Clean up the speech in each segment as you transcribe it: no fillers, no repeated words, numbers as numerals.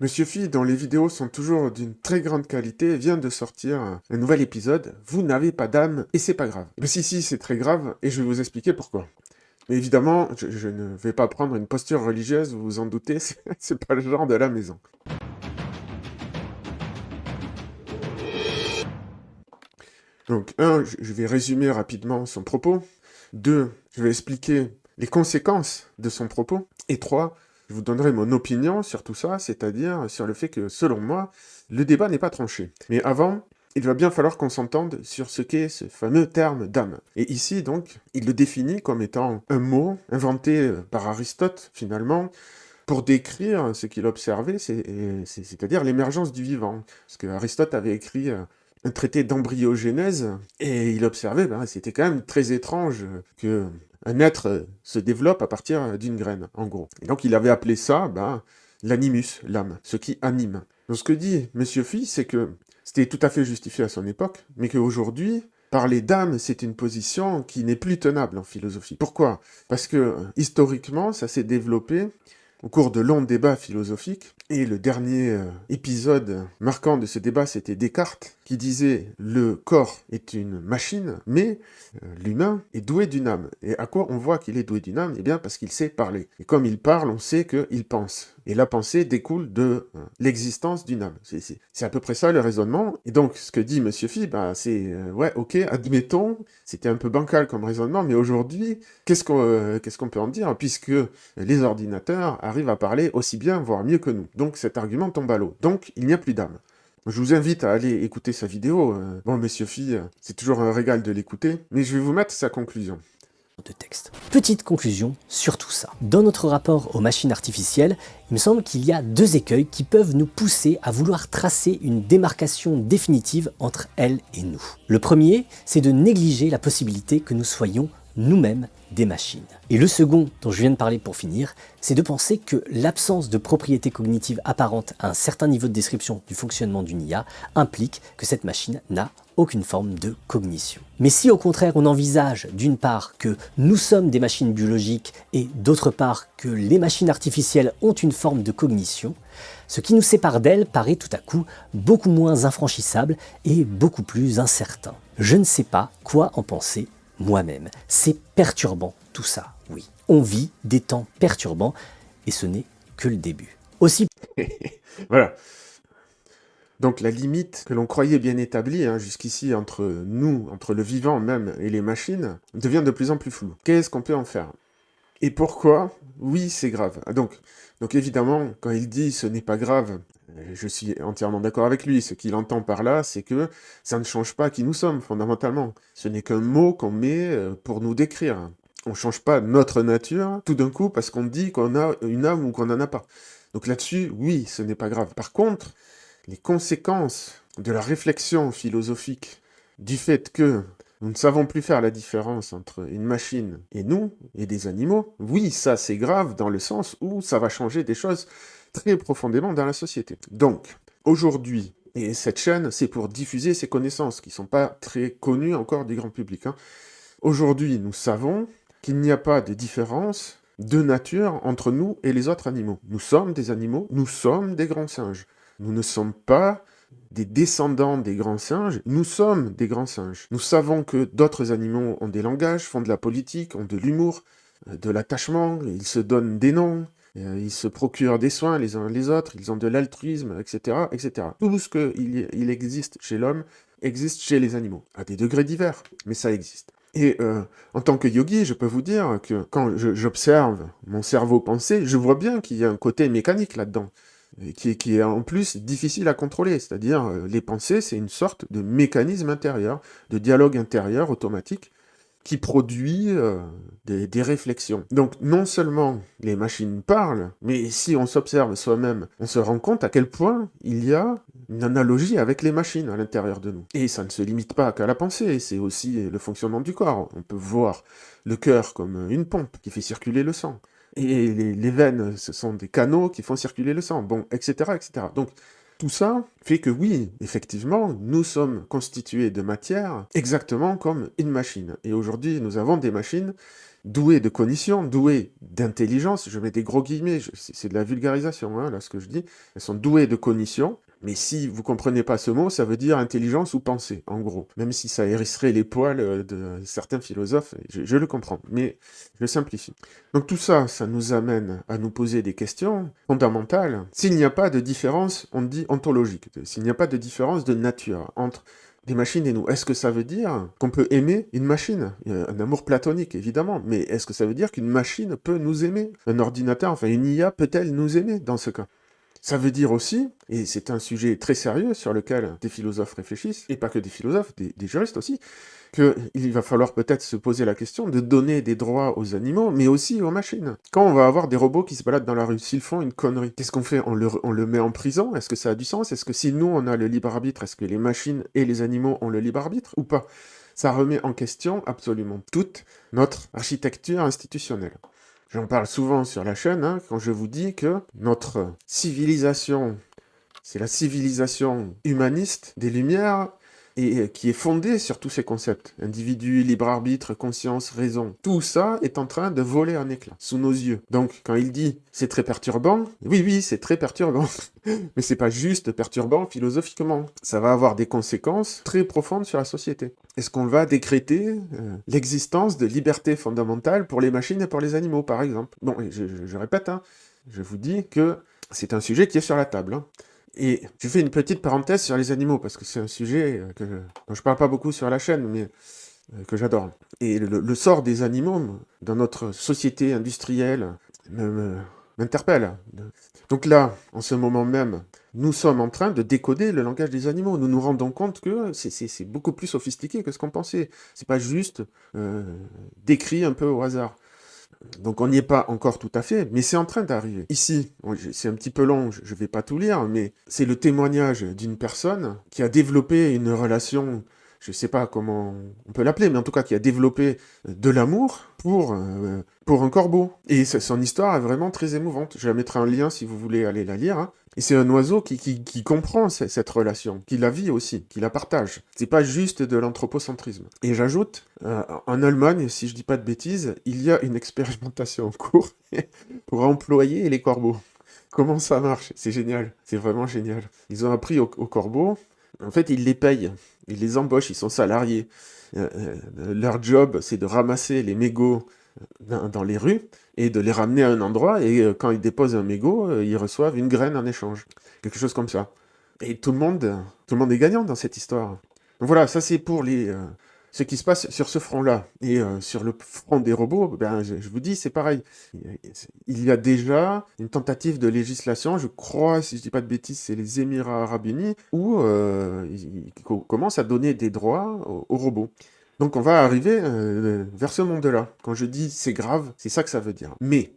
Monsieur Phi, dont les vidéos sont toujours d'une très grande qualité, vient de sortir un nouvel épisode. Vous n'avez pas d'âme et c'est pas grave. Mais si, c'est très grave et je vais vous expliquer pourquoi. Mais évidemment, je ne vais pas prendre une posture religieuse, vous vous en doutez, c'est pas le genre de la maison. Donc, je vais résumer rapidement son propos. 2, je vais expliquer les conséquences de son propos. Et 3, je vous donnerai mon opinion sur tout ça, c'est-à-dire sur le fait que, selon moi, le débat n'est pas tranché. Mais avant, il va bien falloir qu'on s'entende sur ce qu'est ce fameux terme d'âme. Et ici, donc, il le définit comme étant un mot inventé par Aristote, finalement, pour décrire ce qu'il observait, c'est-à-dire l'émergence du vivant. Parce que Aristote avait écrit un traité d'embryogénèse, et il observait, c'était quand même très étrange que un être se développe à partir d'une graine, en gros. Et donc il avait appelé ça l'animus, l'âme, ce qui anime. Donc ce que dit Monsieur Phi, c'est que c'était tout à fait justifié à son époque, mais qu'aujourd'hui, parler d'âme, c'est une position qui n'est plus tenable en philosophie. Pourquoi? Parce que historiquement, ça s'est développé au cours de longs débats philosophiques, et le dernier épisode marquant de ce débat, c'était Descartes, qui disait « le corps est une machine, mais l'humain est doué d'une âme ». Et à quoi on voit qu'il est doué d'une âme? Eh bien parce qu'il sait parler. Et comme il parle, on sait qu'il pense. Et la pensée découle de l'existence d'une âme. C'est à peu près ça le raisonnement. Et donc, ce que dit Monsieur Phi, c'est ouais, ok, admettons, c'était un peu bancal comme raisonnement, mais aujourd'hui, qu'est-ce qu'on peut en dire, puisque les ordinateurs arrivent à parler aussi bien, voire mieux que nous. Donc cet argument tombe à l'eau. Donc il n'y a plus d'âme. Je vous invite à aller écouter sa vidéo. Bon, Monsieur Phi, c'est toujours un régal de l'écouter, mais je vais vous mettre sa conclusion. De texte. Petite conclusion sur tout ça. Dans notre rapport aux machines artificielles, il me semble qu'il y a deux écueils qui peuvent nous pousser à vouloir tracer une démarcation définitive entre elles et nous. Le premier, c'est de négliger la possibilité que nous soyons nous-mêmes des machines. Et le second, dont je viens de parler pour finir, c'est de penser que l'absence de propriété cognitive apparente à un certain niveau de description du fonctionnement d'une IA implique que cette machine n'a aucune forme de cognition. Mais si au contraire on envisage d'une part que nous sommes des machines biologiques et d'autre part que les machines artificielles ont une forme de cognition, ce qui nous sépare d'elles paraît tout à coup beaucoup moins infranchissable et beaucoup plus incertain. Je ne sais pas quoi en penser moi-même. C'est perturbant tout ça, oui. On vit des temps perturbants et ce n'est que le début. Aussi... Voilà. Donc la limite que l'on croyait bien établie jusqu'ici entre nous, entre le vivant même et les machines, devient de plus en plus floue. Qu'est-ce qu'on peut en faire? Et pourquoi? Oui, c'est grave. Donc évidemment, quand il dit « ce n'est pas grave », je suis entièrement d'accord avec lui. Ce qu'il entend par là, c'est que ça ne change pas qui nous sommes, fondamentalement. Ce n'est qu'un mot qu'on met pour nous décrire. On ne change pas notre nature tout d'un coup parce qu'on dit qu'on a une âme ou qu'on n'en a pas. Donc là-dessus, oui, ce n'est pas grave. Par contre, les conséquences de la réflexion philosophique du fait que nous ne savons plus faire la différence entre une machine et nous, et des animaux, oui, ça c'est grave dans le sens où ça va changer des choses très profondément dans la société. Donc, aujourd'hui, et cette chaîne, c'est pour diffuser ces connaissances qui ne sont pas très connues encore du grand public. Aujourd'hui, nous savons qu'il n'y a pas de différence de nature entre nous et les autres animaux. Nous sommes des animaux, nous sommes des grands singes. Nous ne sommes pas des descendants des grands singes, nous sommes des grands singes. Nous savons que d'autres animaux ont des langages, font de la politique, ont de l'humour, de l'attachement, ils se donnent des noms, ils se procurent des soins les uns les autres, ils ont de l'altruisme, etc., etc. Tout ce qu'il existe chez l'homme existe chez les animaux, à des degrés divers, mais ça existe. Et en tant que yogi, je peux vous dire que quand j'observe mon cerveau penser, je vois bien qu'il y a un côté mécanique là-dedans, qui est en plus difficile à contrôler, c'est-à-dire les pensées, c'est une sorte de mécanisme intérieur, de dialogue intérieur automatique, qui produit des réflexions. Donc non seulement les machines parlent, mais si on s'observe soi-même, on se rend compte à quel point il y a une analogie avec les machines à l'intérieur de nous. Et ça ne se limite pas qu'à la pensée, c'est aussi le fonctionnement du corps. On peut voir le cœur comme une pompe qui fait circuler le sang. Et les veines, ce sont des canaux qui font circuler le sang, bon, etc., etc. Donc, tout ça fait que oui, effectivement, nous sommes constitués de matière exactement comme une machine. Et aujourd'hui, nous avons des machines douées de cognition, douées d'intelligence, je mets des gros guillemets, c'est de la vulgarisation, hein, là, ce que je dis, elles sont douées de cognition, mais si vous comprenez pas ce mot, ça veut dire intelligence ou pensée, en gros. Même si ça hérisserait les poils de certains philosophes, je le comprends, mais je simplifie. Donc tout ça, ça nous amène à nous poser des questions fondamentales. S'il n'y a pas de différence, on dit ontologique, s'il n'y a pas de différence de nature entre des machines et nous, est-ce que ça veut dire qu'on peut aimer une machine? Un amour platonique, évidemment, mais est-ce que ça veut dire qu'une machine peut nous aimer? Un ordinateur, enfin une IA, peut-elle nous aimer dans ce cas? Ça veut dire aussi, et c'est un sujet très sérieux sur lequel des philosophes réfléchissent, et pas que des philosophes, des juristes aussi, qu'il va falloir peut-être se poser la question de donner des droits aux animaux, mais aussi aux machines. Quand on va avoir des robots qui se baladent dans la rue, s'ils font une connerie, qu'est-ce qu'on fait? On le met en prison? Est-ce que ça a du sens? Est-ce que si nous, on a le libre arbitre, est-ce que les machines et les animaux ont le libre arbitre ou pas? Ça remet en question absolument toute notre architecture institutionnelle. J'en parle souvent sur la chaîne, hein, quand je vous dis que notre civilisation, c'est la civilisation humaniste des Lumières, et qui est fondée sur tous ces concepts. Individu, libre arbitre, conscience, raison. Tout ça est en train de voler un éclat, sous nos yeux. Donc, quand il dit « c'est très perturbant », oui, c'est très perturbant. Mais c'est pas juste perturbant philosophiquement. Ça va avoir des conséquences très profondes sur la société. Est-ce qu'on va décréter l'existence de liberté fondamentale pour les machines et pour les animaux, par exemple? Bon, je répète, hein, je vous dis que c'est un sujet qui est sur la table, hein. Et je fais une petite parenthèse sur les animaux, parce que c'est un sujet dont je parle pas beaucoup sur la chaîne, mais que j'adore. Et le sort des animaux, dans notre société industrielle, m'interpelle. Donc là, en ce moment même, nous sommes en train de décoder le langage des animaux. Nous nous rendons compte que c'est beaucoup plus sophistiqué que ce qu'on pensait. C'est pas juste décrit un peu au hasard. Donc on n'y est pas encore tout à fait, mais c'est en train d'arriver. Ici, c'est un petit peu long, je ne vais pas tout lire, mais c'est le témoignage d'une personne qui a développé une relation, je ne sais pas comment on peut l'appeler, mais en tout cas qui a développé de l'amour pour un corbeau. Et son histoire est vraiment très émouvante. Je la mettrai en lien si vous voulez aller la lire, hein. Et c'est un oiseau qui comprend cette relation, qui la vit aussi, qui la partage. C'est pas juste de l'anthropocentrisme. Et j'ajoute, en Allemagne, si je dis pas de bêtises, il y a une expérimentation en cours pour employer les corbeaux. Comment ça marche? C'est génial, c'est vraiment génial. Ils ont appris aux corbeaux, en fait ils les payent, ils les embauchent, ils sont salariés. Leur job, c'est de ramasser les mégots dans les rues et de les ramener à un endroit, et quand ils déposent un mégot, ils reçoivent une graine en échange. Quelque chose comme ça. Et tout le monde est gagnant dans cette histoire. Donc voilà, ça c'est pour ce qui se passe sur ce front-là. Et sur le front des robots, ben, je vous dis, c'est pareil. Il y a déjà une tentative de législation, je crois, si je dis pas de bêtises, c'est les Émirats Arabes Unis, où ils commencent à donner des droits aux robots. Donc on va arriver vers ce monde-là. Quand je dis c'est grave, c'est ça que ça veut dire. Mais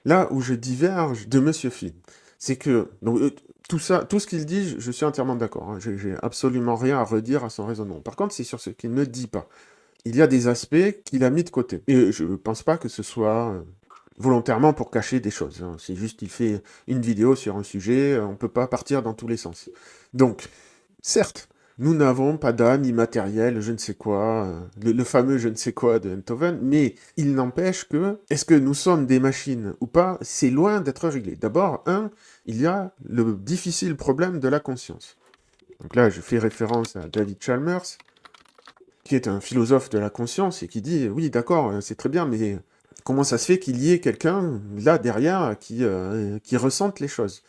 là où je diverge de Monsieur Phi, c'est que donc, tout ce qu'il dit, je suis entièrement d'accord, hein. J'ai absolument rien à redire à son raisonnement. Par contre, c'est sur ce qu'il ne dit pas. Il y a des aspects qu'il a mis de côté. Et je ne pense pas que ce soit volontairement pour cacher des choses, hein. C'est juste qu'il fait une vidéo sur un sujet, on ne peut pas partir dans tous les sens. Donc, certes, nous n'avons pas d'âme immatérielle, je ne sais quoi, le fameux je ne sais quoi de Enthoven, mais il n'empêche que, est-ce que nous sommes des machines ou pas, c'est loin d'être réglé. D'abord, il y a le difficile problème de la conscience. Donc là, je fais référence à David Chalmers, qui est un philosophe de la conscience, et qui dit, oui, d'accord, c'est très bien, mais comment ça se fait qu'il y ait quelqu'un là derrière qui ressente les choses?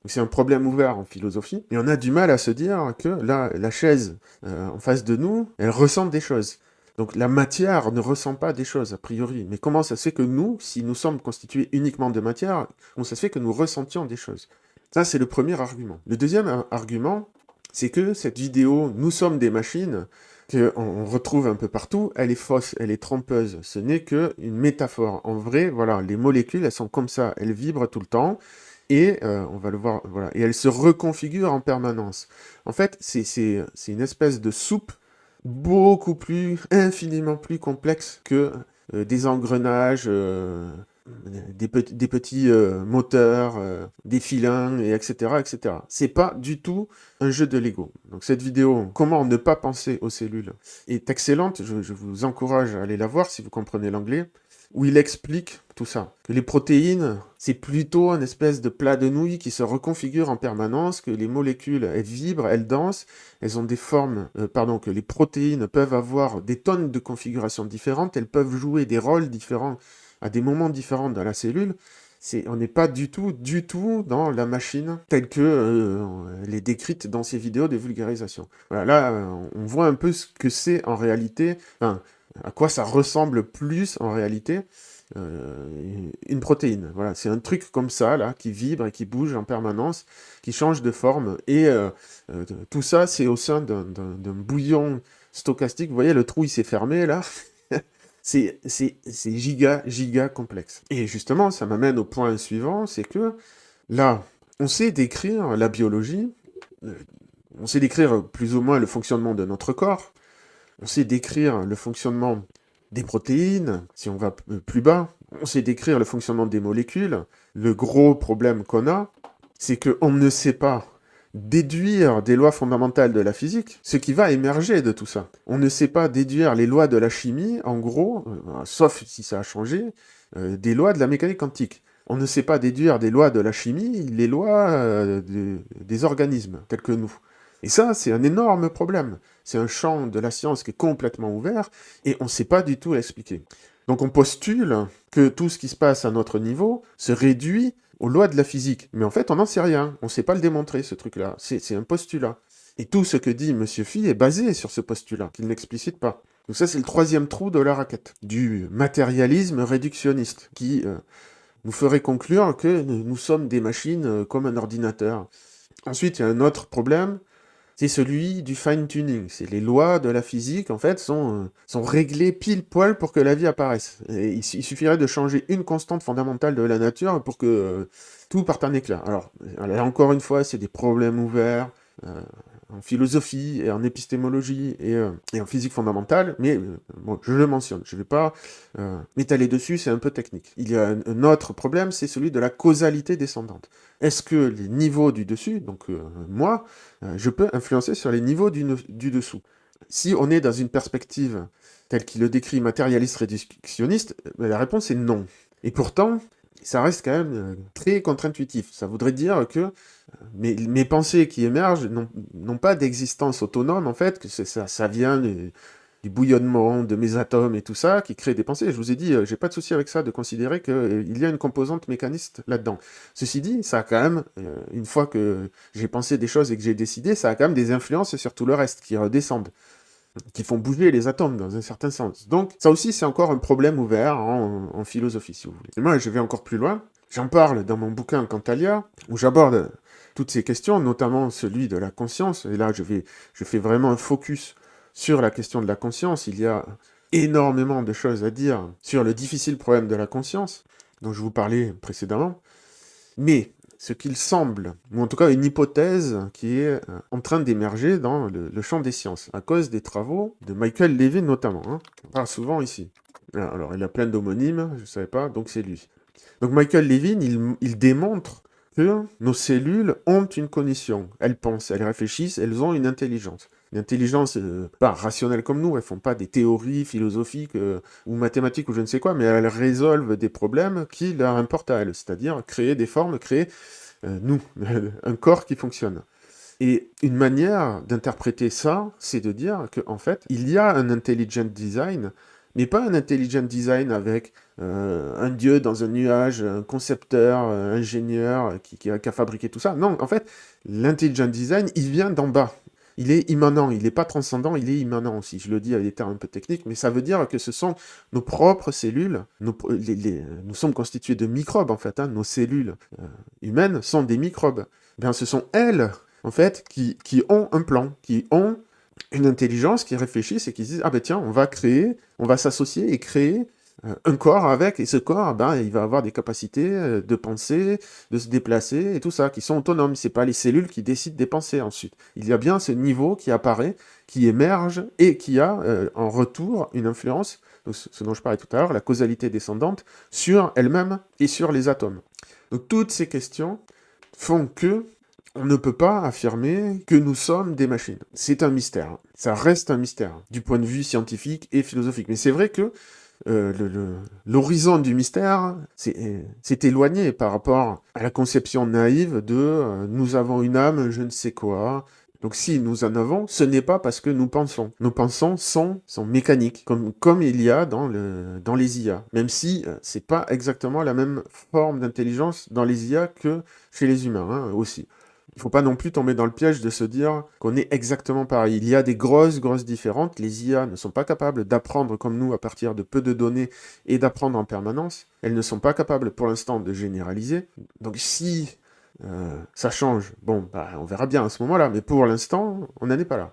C'est un problème ouvert en philosophie, et on a du mal à se dire que là, la chaise en face de nous, elle ressent des choses. Donc la matière ne ressent pas des choses, a priori. Mais comment ça se fait que nous, si nous sommes constitués uniquement de matière, comment ça se fait que nous ressentions des choses? Ça, c'est le premier argument. Le deuxième argument, c'est que cette vidéo « Nous sommes des machines », qu'on retrouve un peu partout, elle est fausse, elle est trompeuse. Ce n'est qu'une métaphore. En vrai, voilà, les molécules, elles sont comme ça, elles vibrent tout le temps, et on va le voir, voilà, et elles se reconfigurent en permanence. En fait, c'est une espèce de soupe infiniment plus complexe que des engrenages des petits moteurs, des filins, et etc., etc. C'est pas du tout un jeu de Lego. Donc cette vidéo, comment ne pas penser aux cellules, est excellente. Je vous encourage à aller la voir si vous comprenez l'anglais, où il explique tout ça. Que les protéines, c'est plutôt une espèce de plat de nouilles qui se reconfigure en permanence, que les molécules, elles vibrent, elles dansent, elles ont des formes, que les protéines peuvent avoir des tonnes de configurations différentes, elles peuvent jouer des rôles différents à des moments différents dans la cellule. On n'est pas du tout dans la machine telle que elle est décrite dans ces vidéos de vulgarisation. Voilà, là, on voit un peu ce que c'est en réalité, enfin, à quoi ça ressemble plus en réalité une protéine. Voilà, c'est un truc comme ça, là, qui vibre et qui bouge en permanence, qui change de forme, et tout ça, c'est au sein d'un bouillon stochastique. Vous voyez, le trou, il s'est fermé, là. C'est giga complexe. Et justement, ça m'amène au point suivant, c'est que là, on sait décrire la biologie, on sait décrire plus ou moins le fonctionnement de notre corps, on sait décrire le fonctionnement des protéines, si on va plus bas, on sait décrire le fonctionnement des molécules. Le gros problème qu'on a, c'est qu'on ne sait pas déduire des lois fondamentales de la physique, ce qui va émerger de tout ça. On ne sait pas déduire les lois de la chimie, en gros, sauf si ça a changé, des lois de la mécanique quantique. On ne sait pas déduire des lois de la chimie, les lois des organismes, tels que nous. Et ça, c'est un énorme problème. C'est un champ de la science qui est complètement ouvert, et on ne sait pas du tout l'expliquer. Donc on postule que tout ce qui se passe à notre niveau se réduit aux lois de la physique. Mais en fait, on n'en sait rien. On ne sait pas le démontrer, ce truc-là. C'est un postulat. Et tout ce que dit Monsieur Phi est basé sur ce postulat, qu'il n'explicite pas. Donc ça, c'est le troisième trou de la raquette, du matérialisme réductionniste, qui nous ferait conclure que nous sommes des machines comme un ordinateur. Ensuite, il y a un autre problème, c'est celui du fine-tuning. C'est les lois de la physique, en fait, sont réglées pile-poil pour que la vie apparaisse. Et il suffirait de changer une constante fondamentale de la nature pour que tout parte en éclat. Alors, là, encore une fois, c'est des problèmes ouverts en philosophie et en épistémologie et en physique fondamentale, mais bon, je le mentionne. Je ne vais pas m'étaler dessus, c'est un peu technique. Il y a un autre problème, c'est celui de la causalité descendante. Est-ce que les niveaux du dessus, donc moi, je peux influencer sur les niveaux du dessous? Si on est dans une perspective telle qu'il le décrit matérialiste réductionniste, la réponse est non. Et pourtant, ça reste quand même très contre-intuitif. Ça voudrait dire que mes pensées qui émergent n'ont pas d'existence autonome, en fait, que ça vient du bouillonnement de mes atomes et tout ça, qui crée des pensées. Je vous ai dit, j'ai pas de souci avec ça, de considérer qu'il y a une composante mécaniste là-dedans. Ceci dit, ça a quand même, une fois que j'ai pensé des choses et que j'ai décidé, ça a quand même des influences sur tout le reste, qui redescendent, qui font bouger les atomes dans un certain sens. Donc ça aussi, c'est encore un problème ouvert en philosophie, si vous voulez. Et moi, je vais encore plus loin. J'en parle dans mon bouquin Cantalia, où j'aborde toutes ces questions, notamment celui de la conscience. Et là, je fais vraiment un focus sur la question de la conscience. Il y a énormément de choses à dire sur le difficile problème de la conscience, dont je vous parlais précédemment. Mais ce qu'il semble, ou en tout cas une hypothèse qui est en train d'émerger dans le champ des sciences, à cause des travaux de Michael Levin notamment. On parle souvent ici. Alors, il a plein d'homonymes, je ne savais pas, donc c'est lui. Donc Michael Levin, il démontre que nos cellules ont une cognition. Elles pensent, elles réfléchissent, elles ont une intelligence. Une intelligence pas rationnelle comme nous, elles font pas des théories philosophiques ou mathématiques ou je ne sais quoi, mais elles résolvent des problèmes qui leur importent à elles, c'est-à-dire créer des formes, créer un corps qui fonctionne. Et une manière d'interpréter ça, c'est de dire qu'en fait, il y a un intelligent design, mais pas un intelligent design avec un dieu dans un nuage, un concepteur, ingénieur qui a fabriqué tout ça. Non, en fait, l'intelligent design, il vient d'en bas. Il est immanent, il n'est pas transcendant, il est immanent aussi. Je le dis avec des termes un peu techniques, mais ça veut dire que ce sont nos propres cellules. Nous sommes constitués de microbes, en fait. Nos cellules humaines sont des microbes. Bien, ce sont elles, en fait, qui ont un plan, qui ont une intelligence, qui réfléchissent et qui se disent « Ah ben tiens, on va s'associer et créer un corps avec, et ce corps, il va avoir des capacités de penser, de se déplacer, et tout ça, qui sont autonomes. C'est pas les cellules qui décident des pensées ensuite. Il y a bien ce niveau qui apparaît, qui émerge, et qui a en retour une influence ce dont je parlais tout à l'heure, la causalité descendante, sur elle-même et sur les atomes. Donc toutes ces questions font que on ne peut pas affirmer que nous sommes des machines. C'est un mystère. Ça reste un mystère, du point de vue scientifique et philosophique. Mais c'est vrai que l'horizon du mystère s'est éloigné par rapport à la conception naïve de nous avons une âme, je ne sais quoi. Donc si nous en avons, ce n'est pas parce que nous pensons. Nos pensons sont mécaniques, comme il y a dans les IA. Même si c'est pas exactement la même forme d'intelligence dans les IA que chez les humains, hein, aussi. Il ne faut pas non plus tomber dans le piège de se dire qu'on est exactement pareil. Il y a des grosses différences. Les IA ne sont pas capables d'apprendre comme nous à partir de peu de données et d'apprendre en permanence. Elles ne sont pas capables pour l'instant de généraliser. Donc si ça change, bon, bah, on verra bien à ce moment-là. Mais pour l'instant, on n'en est pas là.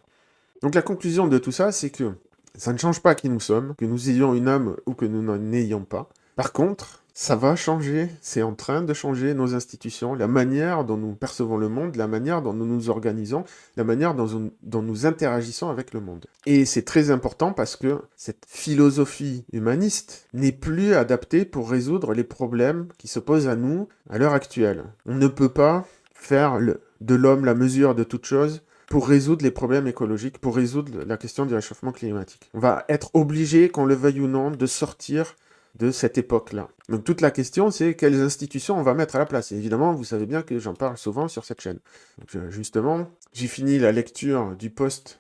Donc la conclusion de tout ça, c'est que ça ne change pas qui nous sommes, que nous ayons une âme ou que nous n'en ayons pas. Par contre, ça va changer, c'est en train de changer nos institutions, la manière dont nous percevons le monde, la manière dont nous nous organisons, la manière dont nous interagissons avec le monde. Et c'est très important parce que cette philosophie humaniste n'est plus adaptée pour résoudre les problèmes qui se posent à nous à l'heure actuelle. On ne peut pas faire de l'homme la mesure de toute chose pour résoudre les problèmes écologiques, pour résoudre la question du réchauffement climatique. On va être obligé, qu'on le veuille ou non, de sortir de cette époque-là. Donc toute la question, c'est quelles institutions on va mettre à la place. Et évidemment, vous savez bien que j'en parle souvent sur cette chaîne. Donc, justement, j'ai fini la lecture du post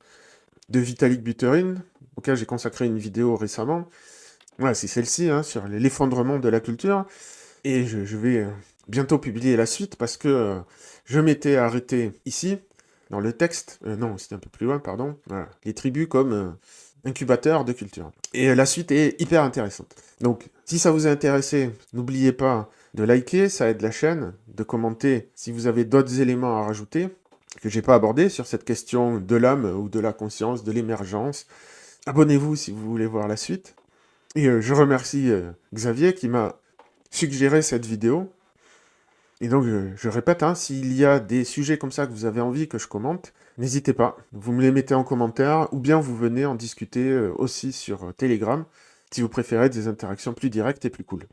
de Vitalik Buterin, auquel j'ai consacré une vidéo récemment. Voilà, c'est celle-ci, hein, sur l'effondrement de la culture. Et je vais bientôt publier la suite, parce que je m'étais arrêté ici, dans le texte. Non, c'était un peu plus loin, pardon. Voilà. Les tribus comme incubateur de culture. Et la suite est hyper intéressante. Donc, si ça vous a intéressé, n'oubliez pas de liker, ça aide la chaîne, de commenter si vous avez d'autres éléments à rajouter que j'ai pas abordés sur cette question de l'âme ou de la conscience, de l'émergence. Abonnez-vous si vous voulez voir la suite. Et je remercie Xavier qui m'a suggéré cette vidéo. Et donc, je répète, hein, s'il y a des sujets comme ça que vous avez envie que je commente, n'hésitez pas, vous me les mettez en commentaire, ou bien vous venez en discuter aussi sur Telegram, si vous préférez des interactions plus directes et plus cool.